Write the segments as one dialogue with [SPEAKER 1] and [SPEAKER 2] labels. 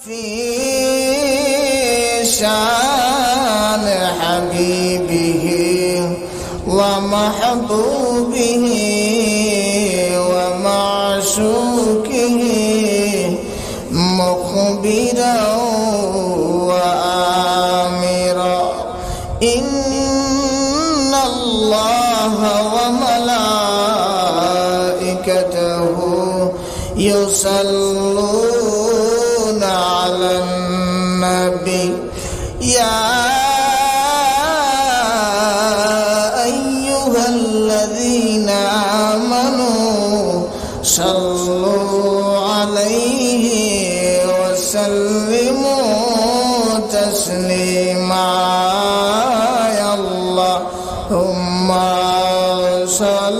[SPEAKER 1] في شان حبيبه ومحبوبه ومعشوقه مخبرا وآمرا إن الله وملائكته يصلون على النبي يا أيها الذين آمنوا صلوا عليه وسلموا تسليما يا اللهم صل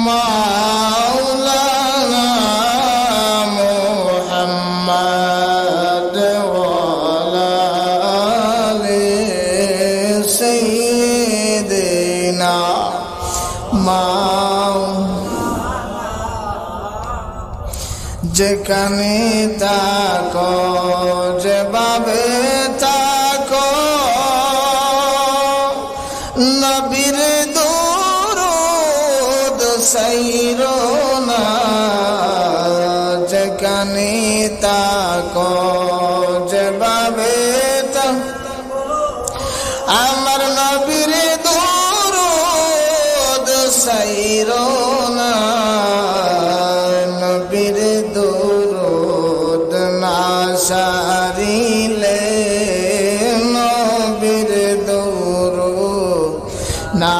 [SPEAKER 1] مولانا محمد وعلى آل سيدنا যেখানে তাকো যেভাবে তাকো নবীর দুরূদ সাইরো না যেখানে তাকো যেভাবে তাকো আমার নবীর দুরূদ সাইরো না নবীর দুরূদ না সারিলে নবীর দুরূদ না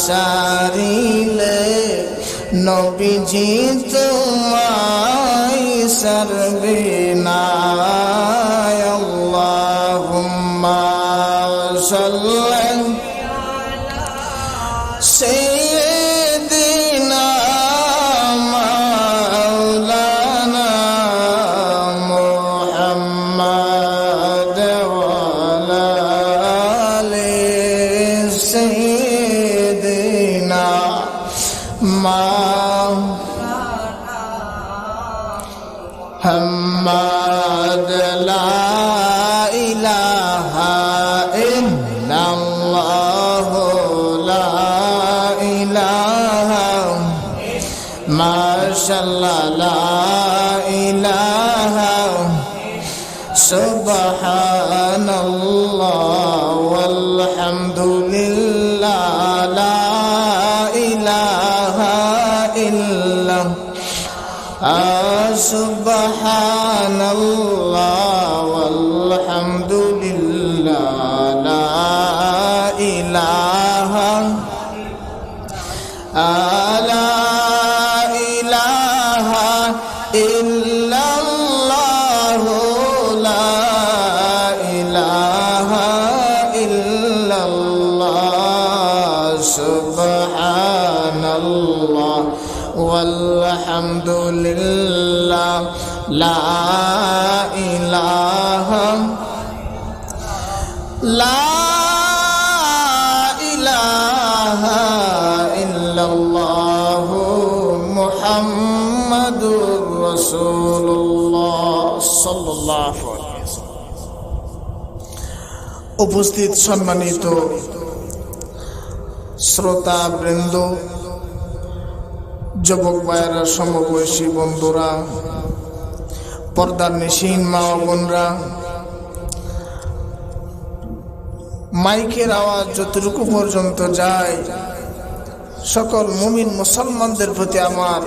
[SPEAKER 1] সারিলে নবীজি তোমায় সারবে না আল্লাহুম্মা সাল্লি সাইয়্যিদিনা মাওলানা মুহাম্মদ ওয়া আলি সাইয়্যিদিনা محمد لا إله إلا الله لا إله ما شاء الله لا إله سبحان الله والحمد لله لا إله إلا سبحان الله والحمد لله لا إله إلا الله لا إله إلا الله سبحان الله والحمد لله لا إله إلا الله محمد رسول الله صلى الله عليه وسلم উপস্থিত সম্মানিত শ্রোতা বৃন্দ যুবক ভাইয়েরা সমবয়সী বন্ধুরা পর্দার নিশিন মা ও বোনরা মাইকের আওয়াজ যতটুকু পর্যন্ত যায় সকল মুমিন মুসলমানদের প্রতি আমার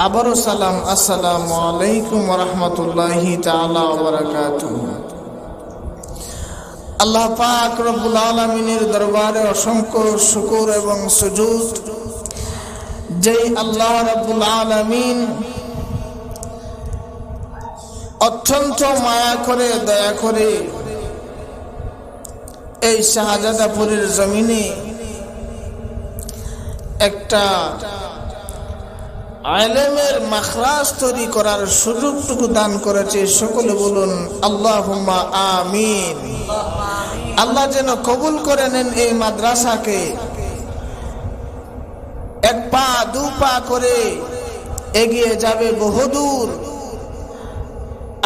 [SPEAKER 1] আবারও সালাম আসসালামু আলাইকুম ওয়া রাহমাতুল্লাহি তাআলা ওয়া বারাকাতুহু। আল্লাহ পাক রব্বুল আলামিনের দরবারে অসংখ্য শুকর এবং সুজুদ যেই আল্লাহ রাব্বুল আলামিন অত্যন্ত মায়া করে দয়া করে এই শাহজাদাপুরের জমিনে একটা আলেমের মাখরাজ তৈরি করার সুযোগটুকু দান করেছে। সকলে বলুন আল্লাহুম্মা আমিন। আল্লাহ যেন কবুল করে নেন এই মাদ্রাসাকে। একটা পা দু পা করে এগিয়ে যাবে বহুদূর।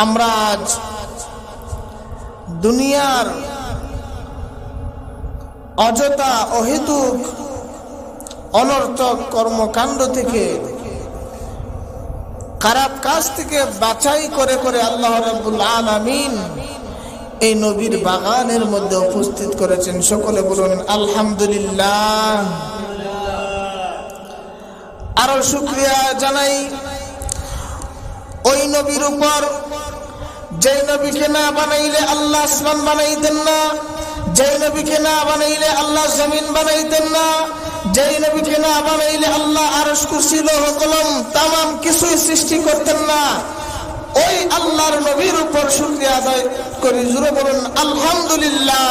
[SPEAKER 1] আমরা আজ দুনিয়ার অযথা অহেতুক অনর্থক কর্মকাণ্ড থেকে, খারাপ কাজ থেকে বাছাই করে করে আল্লাহ রাব্বুল আলামিন এই নবীর বাগানের মধ্যে উপস্থিত করেছেন। সকলে বলুন আলহামদুলিল্লাহ। আরো শুকরিয়া জানাই ওই নবীর উপর, যে নবীকে না বানাইলে আল্লাহ আসমান বানাইতেন না, যে নবীকে না বানাইলে আল্লাহ জমিন বানাইতেন না, যে নবীকে না বানাইলে আল্লাহ আরশ কুরসি লৌহ কলম তামাম কিছুই সৃষ্টি করতেন না। ওই আল্লাহর নবীর উপর শুকরিয়া আদায় করি, জোরে বলুন আলহামদুলিল্লাহ।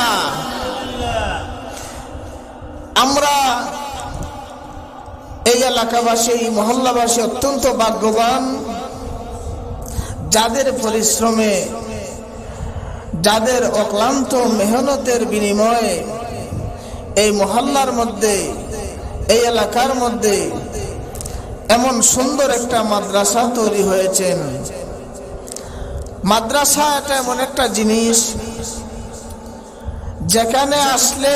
[SPEAKER 1] আমরা এই এলাকাবাসী, এই মহল্লাবাসী অত্যন্ত ভাগ্যবান, যাদের পরিশ্রমে, যাদের অক্লান্ত মেহনতের বিনিময়ে এই মহল্লার মধ্যে, এই এলাকার মধ্যে এমন সুন্দর একটা মাদ্রাসা তৈরি হয়েছেন। মাদ্রাসা এটা এমন একটা জিনিস যেখানে আসলে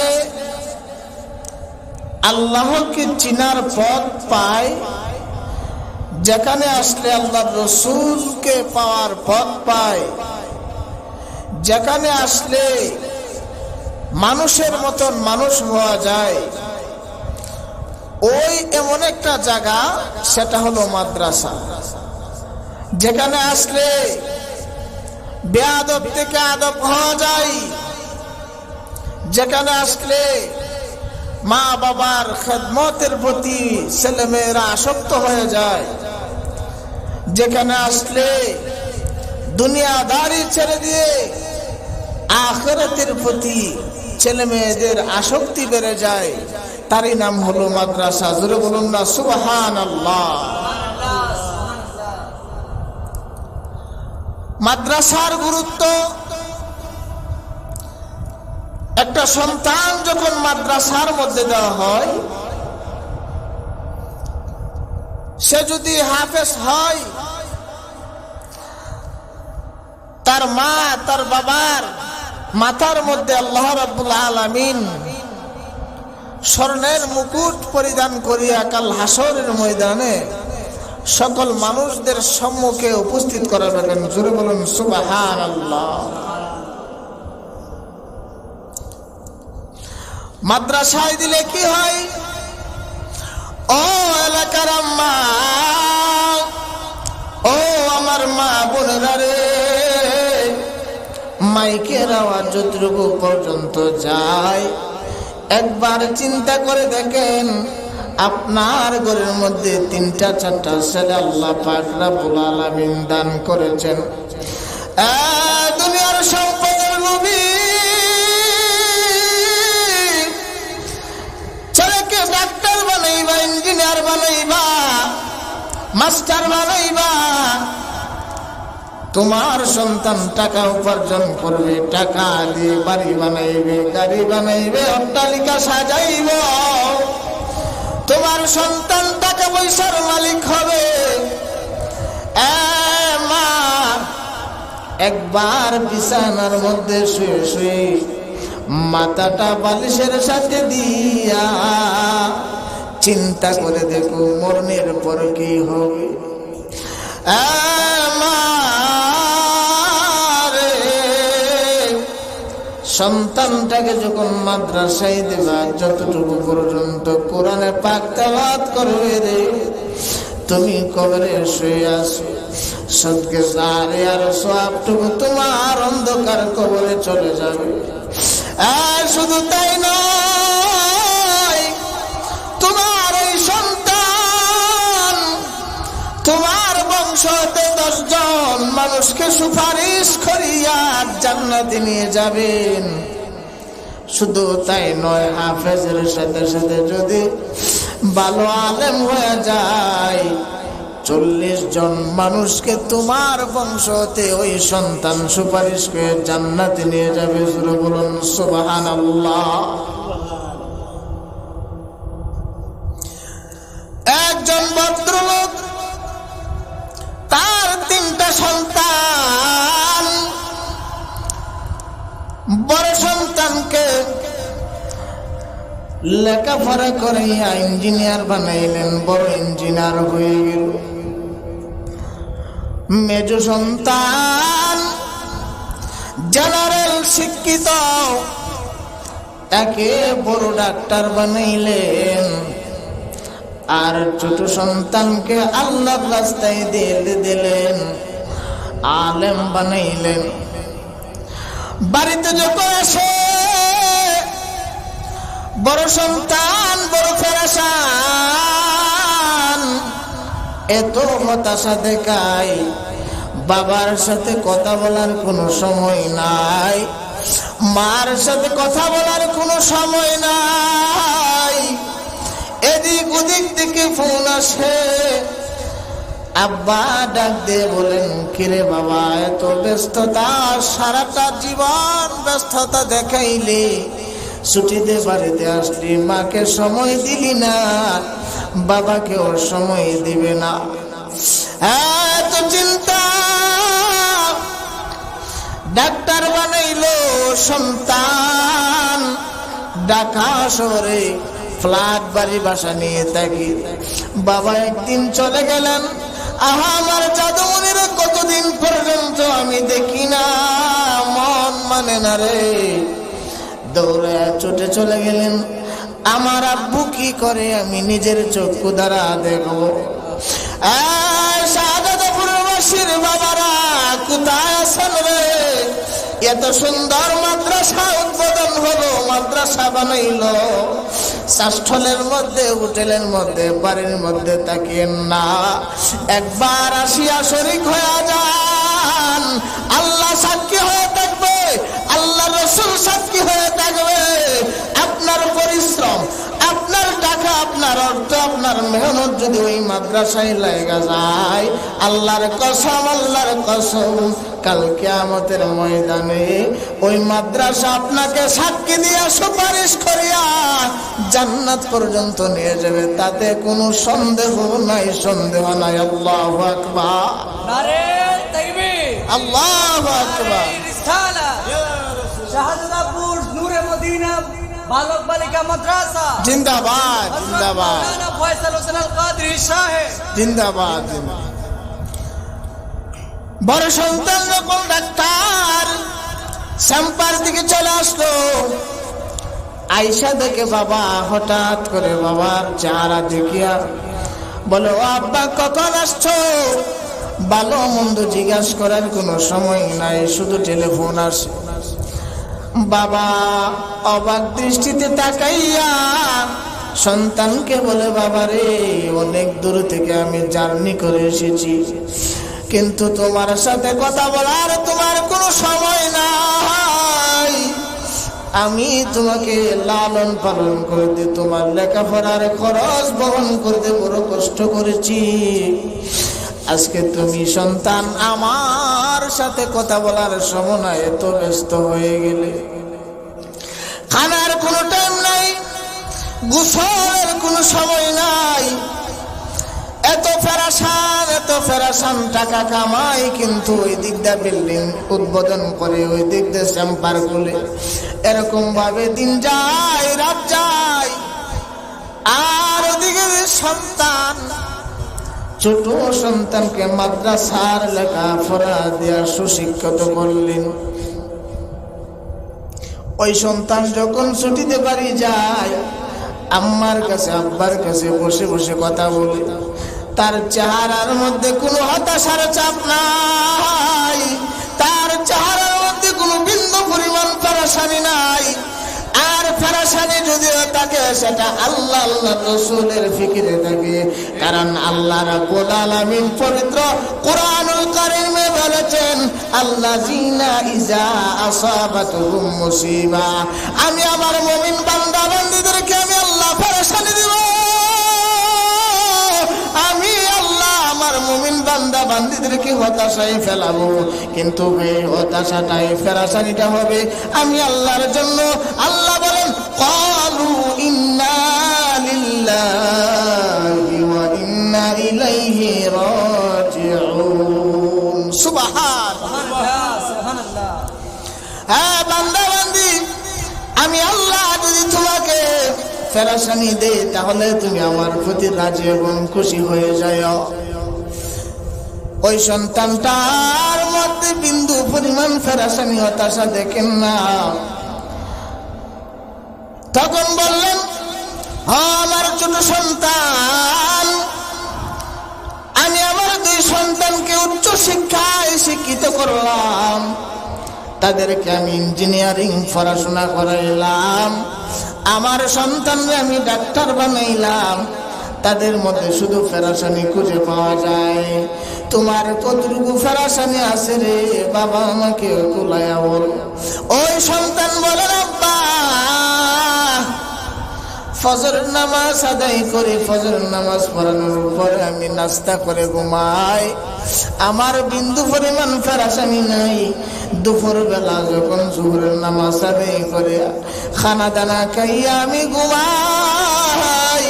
[SPEAKER 1] আল্লাহকে চিনার পথ পায়, যেখানে আসলে আল্লাহর রাসূলকে পাওয়ার পথ পায়, যেখানে আসলে মানুষের মতন মানুষ হওয়া যায়, ওই এমন একটা জায়গা, সেটা হলো মাদ্রাসা। যেখানে আসলে বেয়াদব থেকে আদব হওয়া যায়, যেখানে আসলে মা বাবার খেদমতের প্রতি ছেলেমেয়েরা আসক্ত হয়ে যায়, যেখানে আসলে দুনিয়াদারি ছেড়ে দিয়ে আখিরাতের প্রতি ছেলে মেয়েদের আসক্তি বেড়ে যায়, তারই নাম হলো মাদ্রাসা। জোরে বলুন না সুবহানাল্লাহ। মাদ্রাসার গুরুত্ব, একটা সন্তান যখন মাদ্রাসার মধ্যে দেওয়া হয়, সে যদি হাফেজ হয়, তার মা তার বাবার মাথার মধ্যে আল্লাহ রাব্বুল আলামিন স্বর্ণের মুকুট পরিধান করিয়া কাল হাসরের ময়দানে সকল মানুষদের সম্মুখে উপস্থিত করাবেন। জোরে বলুন সুবহানাল্লাহ। মাদ্রাসায় দিলে কি হয়? ও এলাকার আম্মা, ও আমার মা বোনেরা রে, মাইকের আওয়াজ যতটুকু পর্যন্ত যায়, একবার চিন্তা করে দেখেন, আপনার ঘরের মধ্যে 3-4টা ছেলে আল্লাহ পাক রব্বুল আলামিন দান করেছেন। দুনিয়ার সম্পদের লোভী ছেলেকে ডাক্তার বানাইবা, ইঞ্জিনিয়ার বানাইবা, মাস্টার বানাইবা, তোমার সন্তান টাকা উপার্জন করবে, টাকা দিয়ে বাড়ি বানাইবে, গাড়ি বানাইবে, অট্টালিকা সাজাইব, তোমার সন্তান টাকা পয়সার মালিক হবে। মা, একবার বিছানার মধ্যে শুয়ে শুয়ে মাথাটা বালিশের সাথে দিয়া চিন্তা করে দেখো মরণের পর কি হবে। সন্তানটাকে যখন মাদ্রাসায় দেবা, যতটুকু পর্যন্ত কোরআনে পাক তেলাওয়াত করবে রে, তুমি কবরে শুয়ে আসো, সদকে জারে আর সওয়াবটুকু তোমার অন্ধকার কবরে চলে যাবে। আর শুধু তাই নয়, তোমার এই সন্তান তোমার বংশতে 10 জন মানুষকে সুপারিশ করিয়া জান্নাতে নিয়ে যাবেন। শুধু তাই নয়, হাফেজের সাথে সাথে যদি ভালো আলেম হয়ে যায়, 40 জন মানুষকে তোমার বংশতে ওই সন্তান সুপারিশ করে জান্নাতে নিয়ে যাবে। জোরে বলুন সুবহানাল্লাহ। একজন ভদ্রলোক, তার 3টা সন্তান। বড় সন্তানকে লেখাপড়া করাইয়া ইঞ্জিনিয়ার বানাইলেন, বড় ইঞ্জিনিয়ার হয়ে গেল। মেজ সন্তান জেনারেল শিক্ষিত, তাকে বড় ডাক্তার বানাইলেন। আর ছোট সন্তানকে আল্লাহর রাস্তায় দিয়ে দিলেন, আলেম বানাইলেন। বাড়িতে যখন আসে বড় সন্তান বড় পেরেশান, এত হতাশা দেখায়, বাবার সাথে কথা বলার কোনো সময় নাই, মার সাথে কথা বলার কোনো সময় নাই। এদিক ওদিক থেকে ফোন আসে, আব্বা ডাক দিয়ে বলেন, কিরে বাবা এত ব্যস্ততা, সারাটা জীবন ব্যস্ততা দেখাইলে, ছুটিতে বাড়িতে আসলি, মাকে সময় দিলি না, বাবাকে ওর সময় দিবে না, এত চিন্তা। ডাক্তার বানাইলো সন্তান, ঢাকা শহরে ফ্ল্যাট বাড়ি বাসা নিয়ে থাকি। বাবা একদিন চলে গেলেন, আহা আমার জাদুমনির কতদিন পর্যন্ত আমি দেখি না, মন মানে না রে। দৌড়ে ছুটে চলে গেলেন, আমার আব্বু কি করে আমি নিজের চক্ষু দ্বারা দেখব। শাহাদাতপুরবাসীর বাবারা কোথায় আছেন রে? এত সুন্দর মাদ্রাসা উদ্বোধন হলো, মাদ্রাসা বানাইলো, চাষস্থলের মধ্যে, হোটেলের মধ্যে, বাড়ির মধ্যে তাকিয়েন না, একবার আসিয়া শরীক হয়ে যান। আল্লাহ সাক্ষী হয়ে থাকবে, আল্লাহ রসুল সাক্ষী হয়ে থাকবে। আপনার পরিশ্রম, আপনার টাকা, আপনার অর্থ, আপনার মেহনত যদি ওই মাদ্রাসায় লাগা যায়, আল্লাহর কসম, আল্লাহর কসম, কাল কিয়ামতের ময়দানে ওই মাদ্রাসা আপনাকে সাক্ষী দিয়া সুপারিশ করিয়া জান্নাত পর্যন্ত নিয়ে যাবে, তাতে কোনো সন্দেহ নাই, সন্দেহ নাই। আল্লাহু আকবার, নারে তাকবীর, আল্লাহু আকবার।
[SPEAKER 2] শাহাদাতপুর নূরে মদিনা বালক বালিকা মাদ্রাসা
[SPEAKER 1] জিন্দাবাদ, জিন্দাবাদ,
[SPEAKER 2] ফয়সাল হোসেন আল কাদরি সাহেব
[SPEAKER 1] জিন্দাবাদ। বড় সন্তান যখন ডাক্তার শ্যাম্পার দিকে চলে আসলো, আয়সা দেখে বাবা, হঠাৎ করে বাবার চেহারা দেখিয়া বলো, আব্বা কখন আসছো? ভালো মন্দ জিজ্ঞাসা করার কোনো সময় নাই, শুধু টেলিফোন আসে। বাবা অবাক দৃষ্টিতে তাকাইয়া সন্তানকে বলে, বাবা রে, অনেক দূর থেকে আমি জার্নি করে এসেছি, কিন্তু তোমার সাথে কথা বলার তোমার কোনো সময় নাই। আমি তোমাকে লালন পালন করতে, তোমার লেখাপড়ার খরচ বহন করতে বড় কষ্ট করেছি। আজকে তুমি সন্তান আমার সাথে কথা বলার সময় নাই, এত ব্যস্ত হয়ে গেলে, খানার কোনো টাইম নাই, গোসলের কোনো সময় নাই, এত ফেরাসান, এত ফেরাসান, টাকা কামাই, কিন্তু ওই দিকটা বিল্ডিং উদ্বোধন করে, ওই দিকটা চেম্বার খুলে, এরকম ভাবে দিন যায়, রাত যায়। আর ওদিকে সন্তান, ছোট সন্তানকে মাদ্রাসার লেখাপড়া দিয়া সুশিক্ষিত করলেন। ওই সন্তান যখন ছুটিতে বাড়ি যায়, আম্মার কাছে, আব্বার কাছে বসে বসে কথা বলে, তার চেহারার মধ্যে কোনো হতাশার চাপ নাই, তার চেহারার মধ্যে কোনো বিন্দু পরিমাণ পেরেশানি নাই। আর পেরেশানি যদিও থাকে, সেটা আল্লাহ, আল্লাহ রাসূলের ফিকিরে থাকে। কারণ আল্লাহ রাব্বুল আলামিন পবিত্র কোরআনুল কারীমে বলেছেন, আল্লাযীনা ইযা আসাবাতুহুম মুসিবা, আমি আমার মুমিন বান্দা বান্দীদেরকে আমি আল্লাহ পেরেশানি দিব, আমি আল্লাহ আমার মুমিন বান্দা বান্দীদেরকে হতাশায় ফেলাবো। কিন্তু এই হতাশাটাই, পেরেশানিটা হবে আমি আল্লাহর জন্য। আল্লাহ বলেন, ক্বালু ইন্না লিল্লাহি ওয়া ইন্না ইন্না ইলাইহি রাজিউন। সুবহানাল্লাহ,
[SPEAKER 2] সুবহানাল্লাহ।
[SPEAKER 1] হ্যাঁ বান্দা বান্দি, আমি আল্লাহ যদি তোমাকে ফেরেশানি দেই তাহলে তুমি আমার প্রতি রাজি এবং খুশি হয়ে যাও। ওই সন্তানটার মধ্যে বিন্দু পরিমাণ ফেরেশানি হতাশা দেখেন না। তখন বললেন, আমার ছোট সন্তান, আমি আমার দুই সন্তানকে উচ্চ শিক্ষায় শিক্ষিত করলাম, তাদেরকে আমি ইঞ্জিনিয়ারিং পড়াশোনা করাইলাম, আমার সন্তানকে আমি ডাক্তার বানাইলাম, তাদের মধ্যে শুধু ফেরেশানি খুঁজে পাওয়া যায়। তোমার কতটুকু ফেরেশানি আছে রে বাবা, আমাকে কুলায়া বল। ওই সন্তান বলে, আব্বা ফজর নামাজ আদায় করে ফজর নামাজ পড়ানোর পরে আমি নাস্তা করে ঘুমাই, আমার বিন্দু পরিমাণ ফেরেশানি নাই। দুপুর বেলা যখন জোহরের নামাজ আদায় করে খানা দানা খাইয়া আমি ঘুমাই,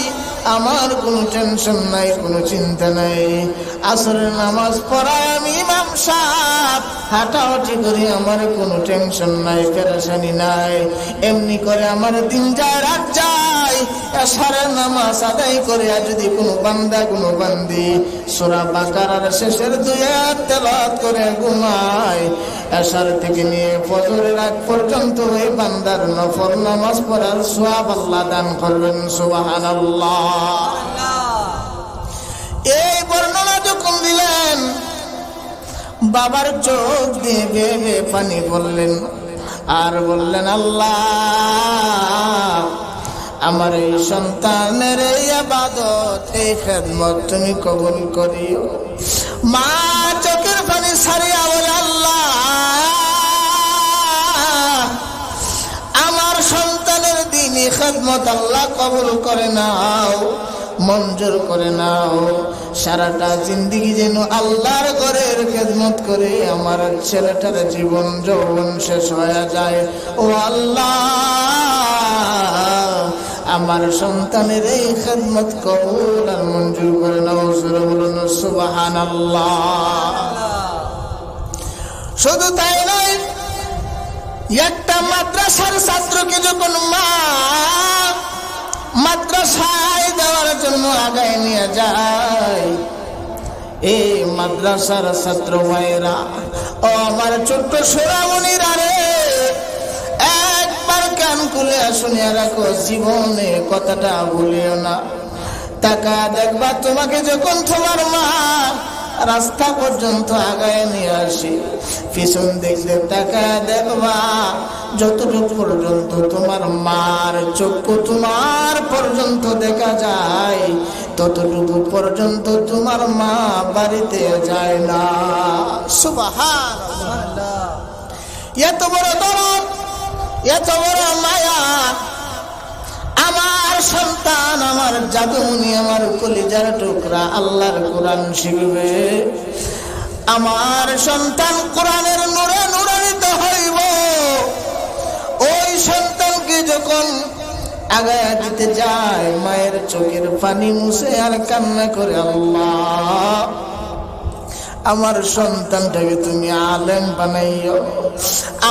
[SPEAKER 1] আমার কোনো টেনশন নাই, কোনো চিন্তা নাই। আসরের নামাজ পড়ায় আমি ইমাম সাহেব হাঁটাহাঁটি করি, আমার কোনো টেনশন নাই, পেরেশানি নাই। এমনি করে আমার দিন যায় রাত যায়। এশারের নামাজ আদায় করে যদি কোনো বান্দা কোনো বান্দি সূরা বাকারার শেষের 2 আয়াত তেলাওয়াত করে ঘুমায়, এশার থেকে নিয়ে ফজরের আগ পর্যন্ত ওই বান্দার নফল নামাজ পড়ার সওয়াব আল্লাহ দান করবেন। সুবহানাল্লাহ। এই বর্ণনা যখন দিলেন, বাবার চোখ দিয়ে বেয়ে পানি বললেন আর বললেন, আল্লাহ আমার এই সন্তানের এই ইবাদত এই খেদমত তুমি কবুল করিও। মা চোখের পানি ছাড়িয়া বলে, আল্লাহ আমার সন্তানের দ্বীনি খেদমত আল্লাহ কবুল করে নাও, মঞ্জুর করে নাও। সারাটা জিন্দেগি যেন আল্লাহর ঘরের খেদমত করে আমার ছেলেটার জীবন যৌবন শেষ হয়ে যায়। ও আল্লাহ আমার সন্তানের এই খেদমত কবুল আর মঞ্জুর করে নাও। সুরে বলুন সুবহানাল্লাহ। শুধু তাই নয়, একটা মাদ্রাসার ছাত্রকে যখন মা মাদ্রাসায় দেওয়ার জন্য আগায় নিয়ে যায়, এই মাদ্রাসার ছাত্র ভাইরা ও আমার ছোট্ট সোনামণিরা রে, একবার কান খুলে শুনিয়া রাখো, জীবনে কথাটা ভুলিও না। টাকা দেখবা তোমাকে যখন তোমার মা রাস্তা পর্যন্ত আগায় নিয়ে আসি, পিছন দেখলে টাকা দেখবা যতটুকু পর্যন্ত তোমার মার চক্ষু তোমার পর্যন্ত দেখা যায়, ততটুকু পর্যন্ত তোমার মা বাড়িতে যায় না। সুবহানাল্লাহ। এত বড় দরদ, এত বড় মায়া, আমার সন্তান আমার জাদুমণি আমার কলিজার টুকরা আল্লাহর কোরআন শিখবে, আমার সন্তান কোরআনের নূরে নূরান্বিত হইব। ওই সন্তানকে যখন আগায় দিতে যায়, মায়ের চোখের পানি মুছে আর কান্না করে, আল্লাহ আমার সন্তানটাকে তুমি আলেম বানাইও,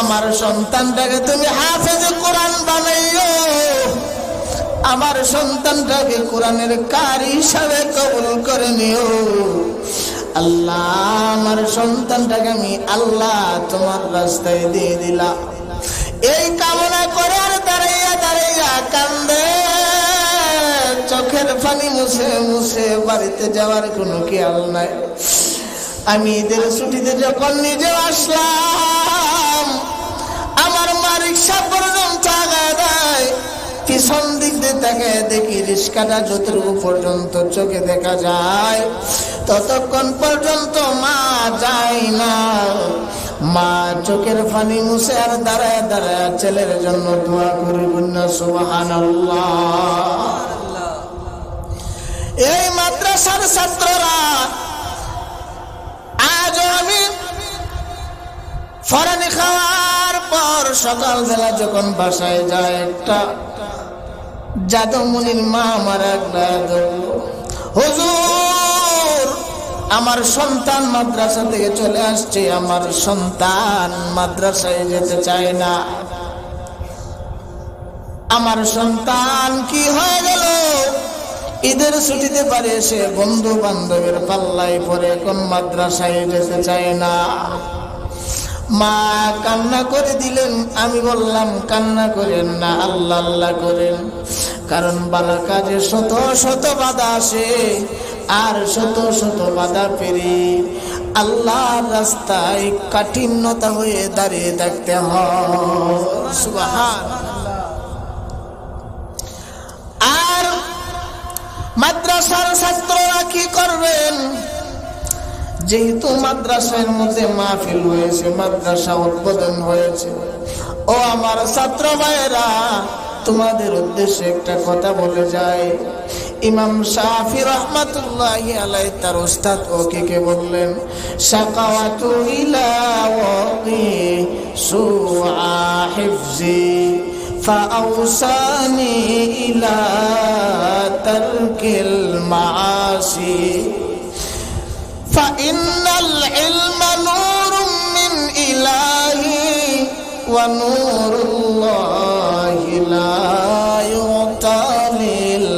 [SPEAKER 1] আমার সন্তানটাকে তুমি হাফেজ কোরআন বানাইও, আমার সন্তানটাকে কোরআনের কারি হিসাবে কবুল করে নিও। আল্লাহ আমার সন্তানটাকে আমি আল্লাহ তোমার রাস্তায় দিয়ে দিলাম। এই কামনা করে আর দাঁড়াইয়া দাঁড়াইয়া কান্দে, চোখের পানি মুছে মুছে বাড়িতে যাওয়ার কোনো খেয়াল নাই। আমি ঈদের ছুটিতে যখন নিজে আসলাম, আমার মা রিক্সা পর্যন্ত আগায় দেয়, পিছন দিক দিয়ে তাকে দেখি রিক্সাটা যতটুকু পর্যন্ত চোখে দেখা যায় ততক্ষণ পর্যন্ত মা যায় না। মা চোখের পানি মুছে আর দাঁড়ায় দাঁড়ায় ছেলের জন্য দোয়া করবেন না। সুবহানাল্লাহ। এই মাদ্রাসার ছাত্ররা আজ আমি ফরানি খাওয়ার পর সকালবেলা যখন বাসায় যায়, একটা জাদুমণির মা আমার একটা হুজুর আমার সন্তান মাদ্রাসা থেকে চলে আসছে, আমার সন্তান মাদ্রাসায় যেতে চায় না। আমার সন্তান কি হয়ে গেল? ঈদের ছুটিতে বাড়ি এসে বন্ধু বান্ধবের পাল্লায় পরে কোন মাদ্রাসায় যেতে চায় না। মা কান্না করে দিলেন। আমি বললাম, কান্না করেন না, আল্লাহ আল্লাহ করেন। কারণ বালা কাজে শত শত বাধা আসে, আর শত শত বাধা পেরে আল্লাহর রাস্তায় কাঠিন্যতা হয়ে দাঁড়িয়ে থাকতে হয়। সুবহানাল্লাহ। আর মাদ্রাসার ছাত্ররা কি করবেন? যেহেতু মাদ্রাসার মধ্যে মাহফিল হয়েছে, মাদ্রাসা উদ্বোধন হয়েছে, ও আমার ছাত্র ভাইয়েরা, তোমাদের উদ্দেশ্যে একটা কথা বলে যায়। ইমাম শাফি রহমাতুল্লাহি আলাইহি তার উস্তাদ ওকে বললেন, শাকাওয়াতু ইলা ওয়াকি সুআ হিফজি ফাআউসানি ইলা তারকিল মাআসি ফাইন্নাল ইলমা নূরুম মিন ইলাহি ওয়া নূরুল্লাহি লা ইউতা লিল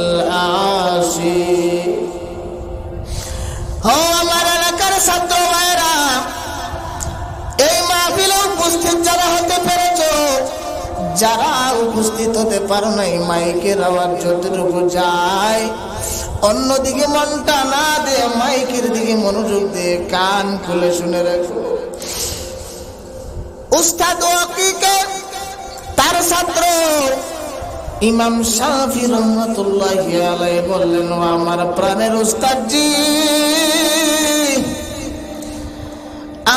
[SPEAKER 1] আসি। আমার এলাকার ছাত্র ভাইরা, এই মাহফিলে উপস্থিত যারা হতে পেরেছ, যারা উপস্থিত হতে পারো নাই, মাইকের আওয়াজ যতটুকু যায় অন্যদিকে মনটা না দে, মাইকের দিকে মনোযোগ দিয়ে কান খুলে শুনে রাখো। উস্তাদ ওয়াকিকে তার ছাত্র ইমাম শাফি রহমাতুল্লাহি আলাইহি বললেন, ও আমার প্রাণের উস্তাদজি,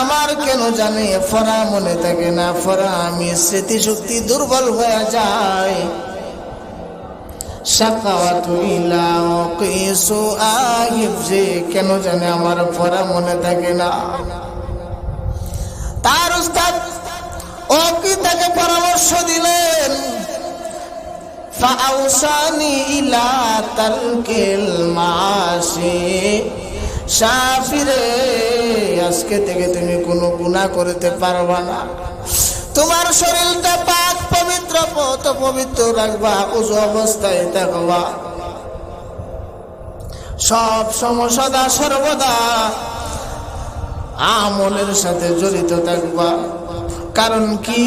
[SPEAKER 1] আমার কেন জানি ফরা মনে থাকে না, ফরা আমি স্মৃতিশক্তি দুর্বল হয়ে যায়। শাকাওয়াতু ইলা ওয়াকিসু আহিফজি, কেন জানি আমার ফরা মনে থাকে না। তার উস্তাদ ওকে তাকে পরামর্শ দিলেন, ফাআউসানি ইলা তারকিল মাআসি, শাফিরে আজকে থেকে তুমি কোনো গুনাহ করতে পারবা না, তোমার শরীরটা পাক পবিত্র পবিত্র রাখবা, ওযু অবস্থায় থাকবা, সব সময় সদা সর্বদা আমলের সাথে জড়িত থাকবা। কারণ কি?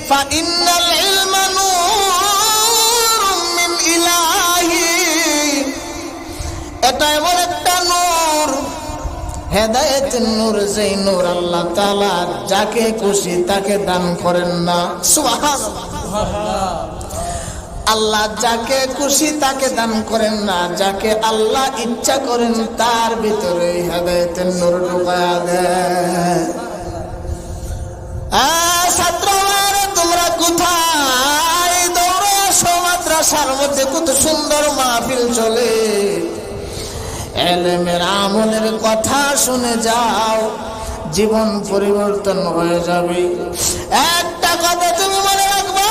[SPEAKER 1] ফাইন্নাল ইলমা নূরুম মিন ইলাহি, এটা এমন একটা নূর, হেদায়েতের নূর, যেই নূর আল্লাহ তাআলা যাকে খুশি তাকে দান করেন না। সুবহানাল্লাহ। আল্লাহ যাকে খুশি তাকে দান করেন না, যাকে আল্লাহ ইচ্ছা করেন তার ভিতরে হেদায়েতের নূর ঢুকায়া দেন। ছাত্ররা তোমরা কোথায় দৌড়ে আসো? মাদ্রাসার মধ্যে কত সুন্দর মাহফিল চলে, ইলমের আমলের কথা শুনে যাও, জীবন পরিবর্তন হয়ে যাবে। একটা কথা তুমি মনে রাখবা,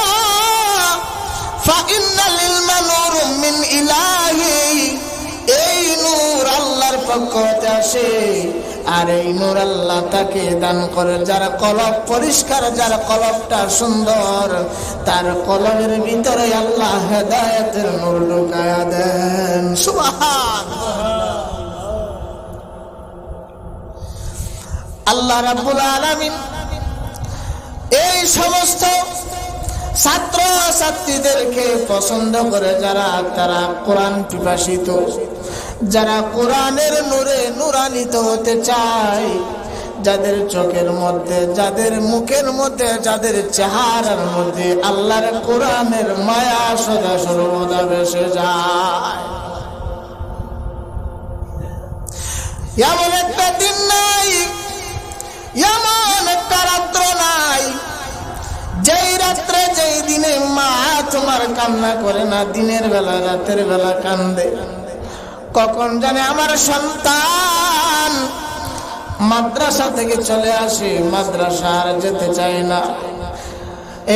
[SPEAKER 1] ফাইন্নাল ইলমা নূরুম মিন ইলাহি, এই নূর আল্লাহর পক্ষ হতে আসে, আর এই নূর আল্লাহ তাকে দান করে যারা কলব পরিষ্কার, যার কলবটা সুন্দর, তার কলবের ভিতরে আল্লাহ হেদায়েতের নূর ঢুকায়া দেন। সুবহানাল্লাহ। আল্লাহ রাব্বুল আলামিন এই সমস্ত ছাত্র ছাত্রীদেরকে পছন্দ করে, যারা তারা কোরআন পিপাসিত, যারা কোরআনের নূরে নূরান্বিত হতে চায়, যাদের চোখের মধ্যে, যাদের মুখের মধ্যে, যাদের চেহারার মধ্যে আল্লাহর কোরআনের মায়া সদা সর্বদা ভেসে যায়। এমন একটা দিন নাই, এমন একটা রাত্র নাই, যেই রাত্রে যেই দিনে মা তোমার কান্না করে না, দিনের বেলা রাতের বেলা কান্দে। কখন জানে আমার সন্তান মাদ্রাসা থেকে চলে আসে, মাদ্রাসা আর যেতে চায় না।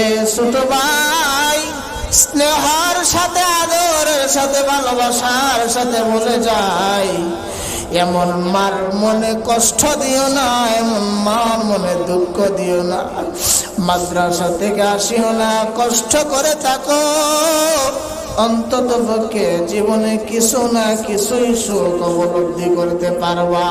[SPEAKER 1] এ ছোট ভাই স্নেহর সাথে, আদরের সাথে, ভালোবাসার সাথে বলে যায়, এমন মার মনে কষ্ট দিও না, এমন মার মনে দুঃখ দিও না। মাদ্রাসা থেকে আসিও না, কষ্ট করে থাকো, অন্তত পক্ষে জীবনে কিছু না কিছুই সুখ উপলব্ধি করতে পারবা।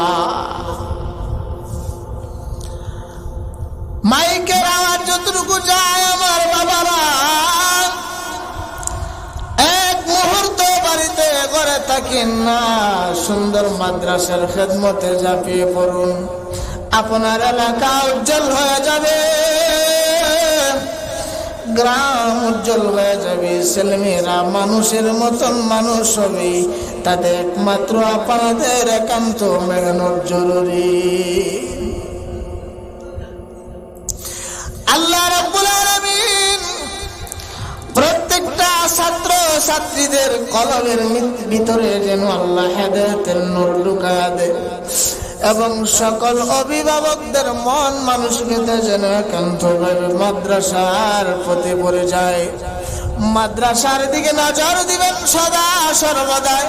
[SPEAKER 1] মাইকের আওয়াজ যতটুকু যায় আমার বাবারা, এক মুহূর্ত বাড়িতে ঘরে থাকেন না, সুন্দর মাদ্রাসার খেদমতে ঝাঁপিয়ে পড়ুন। আপনার এলাকা উজ্জ্বল হয়ে যাবে, গ্রাম উজ্জ্বল হয়ে যাবে, ছেলেমেয়েরা মানুষের মতন মানুষ হবে। তাদের একমাত্র আপনাদের একান্ত মেঘানোর জরুরি। আল্লাহ রাব্বুল আলামিন প্রত্যেকটা ছাত্র ছাত্রীদের কলবের ভিতরে যেন আল্লাহ হেদায়েতের নূর ঢুকায়া দেয়, এবং সকল অভিভাবকদের মন মানসিকতা যেন একান্তভাবে মাদ্রাসার প্রতি পড়ে যায়। মাদ্রাসার দিকে নজর দিবেন সদা সর্বদাই।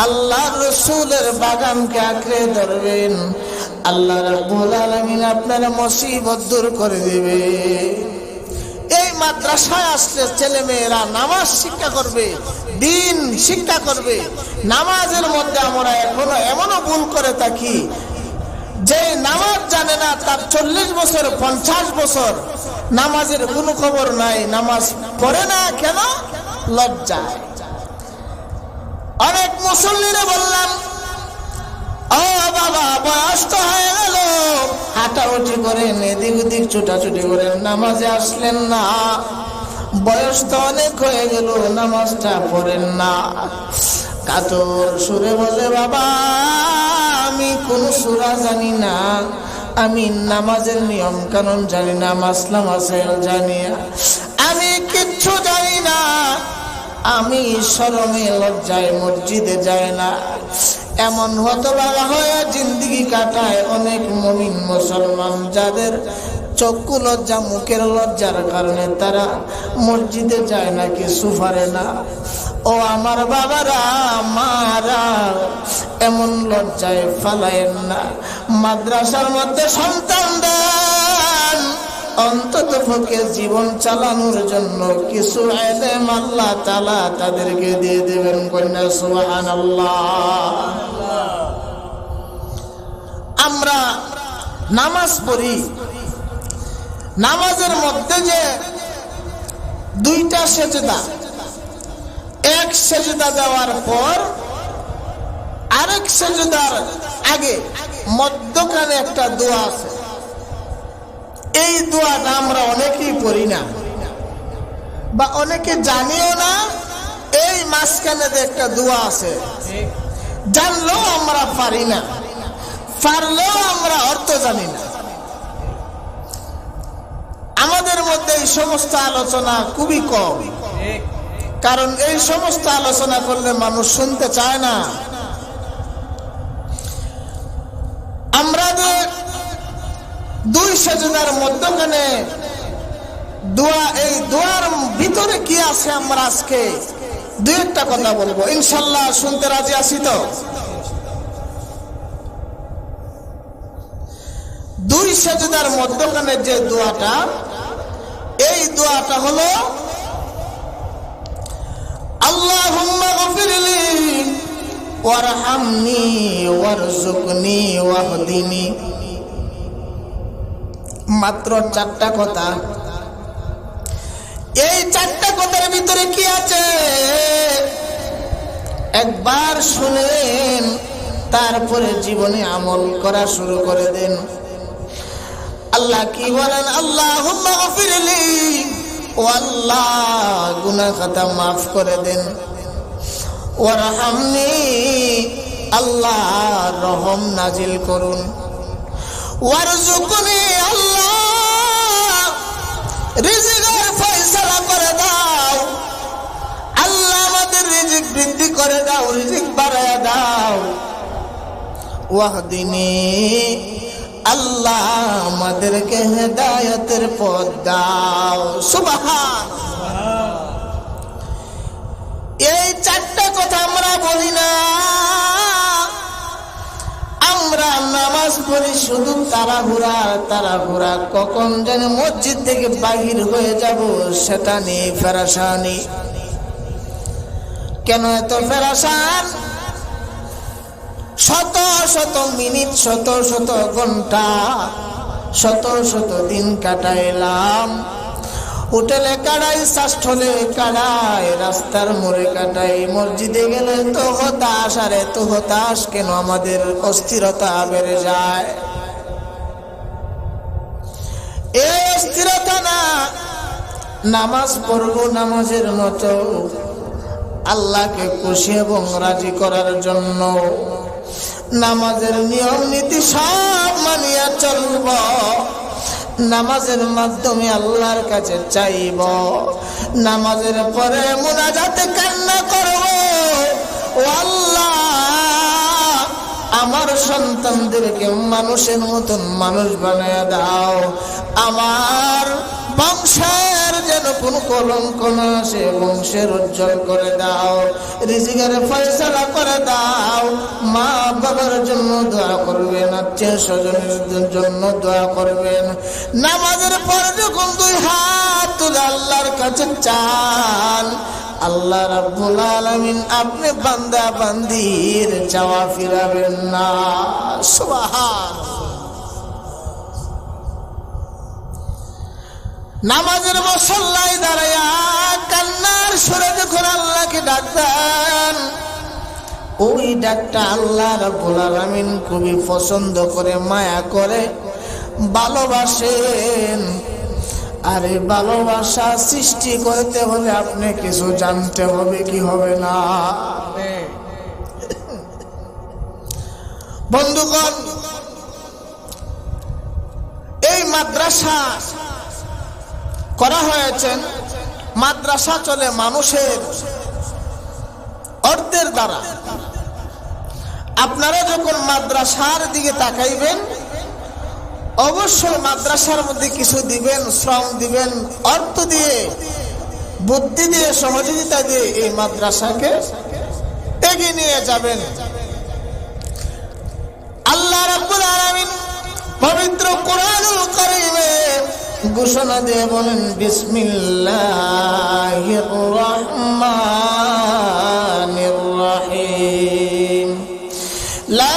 [SPEAKER 1] আল্লাহ রসুলের বাগানকে আঁকড়ে ধরবেন, আল্লাহ রাব্বুল আলামিন আপনার মুসিবত দূর করে দিবে। এই মাদ্রাসায় আসলে ছেলে মেয়েরা নামাজ শিক্ষা করবে, দিন শিক্ষা করবে। নামাজের মধ্যে আমরা এখনো এমনও ভুল করে থাকি, যে নামাজ জানে না তার 40 বছর 50 বছর নামাজের কোনো খবর নাই, নামাজ পড়ে না কেন? লজ্জায়। অনেক মুসল্লিরা বললাম, ও বাবা বয়স তো হয়ে গেল, হাঁটাউটি করেন, এদিক ওদিক ছুটাছুটি করেন, নামাজে আসলেন না। বয়স তো অনেক হয়ে গেল, নামাজটা পড়েন না। কাতর সুরে বলে, বাবা আমি কোন সূরা জানি না, আমি নামাজের নিয়ম কানুন জানি না, মাসলা মাসাইল জানি না, আমি কিচ্ছু জানি না, আমি শরমে লজ্জায় মসজিদে যাই না। এমন হতভাগা হয়ে জিন্দেগি কাটায় অনেক মুমিন মুসলমান, যাদের চক্ষু লজ্জা মুখের লজ্জার কারণে তারা মসজিদে যায় না, কিছু পারে না। ও আমার বাবারা মারা, এমন লজ্জায় ফালায়েন না। মাদ্রাসার মধ্যে সন্তান দেন, অন্তত পক্ষে জীবন চালানোর জন্য কিছু ইলম আল্লাহ তাআলা তাদেরকে দিয়ে দেবেন। কন্যা সুবহানাল্লাহ। আমরা নামাজ পড়ি, নামাজের মধ্যে যে দুইটা সেজদা, এক সেজদা দেওয়ার পর আরেক সেজদার আগে মধ্যখানে একটা দোয়া আছে। এই দোয়াটা আমরা অনেকেই পড়ি না বা অনেকে জানিও না। এই মাঝখানে যে একটা দোয়া আছে, জানলেও আমরা পারি না, পারলেও আমরা অর্থ জানি না। আমাদের মধ্যে এই সমস্ত আলোচনা খুবই কম, কারণ এই সমস্ত আলোচনা করলে মানুষ শুনতে চায় না। আমরা যে দুই সেজদার মধ্যখানে দোয়া, এই দোয়ার ভিতরে কি আছে আমরা আজকে দুই একটা কথা বলবো, ইনশাল্লাহ শুনতে রাজি আছি তো? দুই সেজদার মধ্যখানে যে দোয়াটা, এই দোয়াটা হলো আল্লাহুম্মা গফিরলি ওয়ারহামনি ওয়ারযুকনি ওয়াহদিনি। মাত্র 4টা কথা। এই 4টা কথার ভিতরে কি আছে একবার শুনেন, তারপরে জীবনে আমল করা শুরু করে দেন। আল্লাহ কি বলেন? আল্লাহুম্মা গফিরলি, ও আল্লাহ গুনাহ খাতা মাফ করে দেন। ওয়ারহামনি, আল্লাহ রহম নাজিল করুন। ওয়ারযুকনি, আল্লাহ রিজিকের ফয়সালা করে দাও। আল্লাহ আমাদের রিজিক বৃদ্ধি করে দাও, রিজিক বাড়ায় দাও। ওয়াহদিনি, আল্লাহ আমাদেরকে হেদায়েতের পথ দাও। সুবহানাল্লাহ। এই 4টা কথা আমরা বলি না, নামাজ পড়ি শুধু তাড়াহুড়া, কখন যেন মসজিদ থেকে বাহির হয়ে যাব সেটা নিয়ে পেরেশানি। কেন এত পেরেশান? শত শত মিনিট, শত শত ঘন্টা, শত শত দিন কাটাইলাম। হোটেলে কাটাই, শাসলে কাটাই, রাস্তার মোড়ে কাটাই, মসজিদে গেলে তো হতাশ। আর এত হতাশ কেন? আমাদের অস্থিরতা বেড়ে যায়। এই অস্থিরতা না, নামাজ পড়ব নামাজের মতো আল্লাহকে খুশি এবং রাজি করার জন্য। নামাজের নিয়ম নীতি সব মানিয়া চলব, নামাজের মাধ্যমে আল্লাহর কাছে চাইব, নামাজের পরে মুনাজাতে কান্না করব, ও আল্লাহ আমার সন্তানদেরকে মানুষের মতন মানুষ বানায় দাও, আমার বংশের যেন কোন কলঙ্ক না আসে, বংশের উজ্জ্বল করে দাও, রিজিকের ফয়সালা করে দাও। মা বাবার জন্য দোয়া করবেন, আত্মীয় স্বজনের জন্য দোয়া করবেন। নামাজের পর যখন দুই হাত তুলে আল্লাহর কাছে চান, আল্লাহ রাব্বুল আলামিন আপনি বান্দা বান্দির চাওয়া ফিরাবেন না। সুবহানাল্লাহ। নামাজের মুসল্লায় দাঁড়ায়া কান্নার সুরে যখন আল্লাহকে ডাকতেন, ওই ডাকটা আল্লাহ রাব্বুল আলামিন খুবই পছন্দ করে, মায়া করে, ভালোবাসেন। আরে ভালোবাসা সৃষ্টি করতে হলে আপনি কিছু জানতে হবে, কি হবে না? বন্ধুগণ, এই মাদ্রাসা করা হয়েছে, মাদ্রাসা চলে মানুষের অর্থের দ্বারা। আপনারা যখন মাদ্রাসার দিকে তাকাইবেন, অবশ্যই মাদ্রাসার মধ্যে কিছু দিবেন, শ্রম দিবেন, অর্থ দিয়ে, বুদ্ধি দিয়ে, সহযোগিতা দিয়ে এই মাদ্রাসাকে এগিয়ে নিয়ে যাবেন। আল্লাহ রাব্বুল আলামিন পবিত্র কোরআনুল কারীমে ঘোষণা দিয়ে বলেন, বিসমিল্লাহির রহমানির রহিম, লা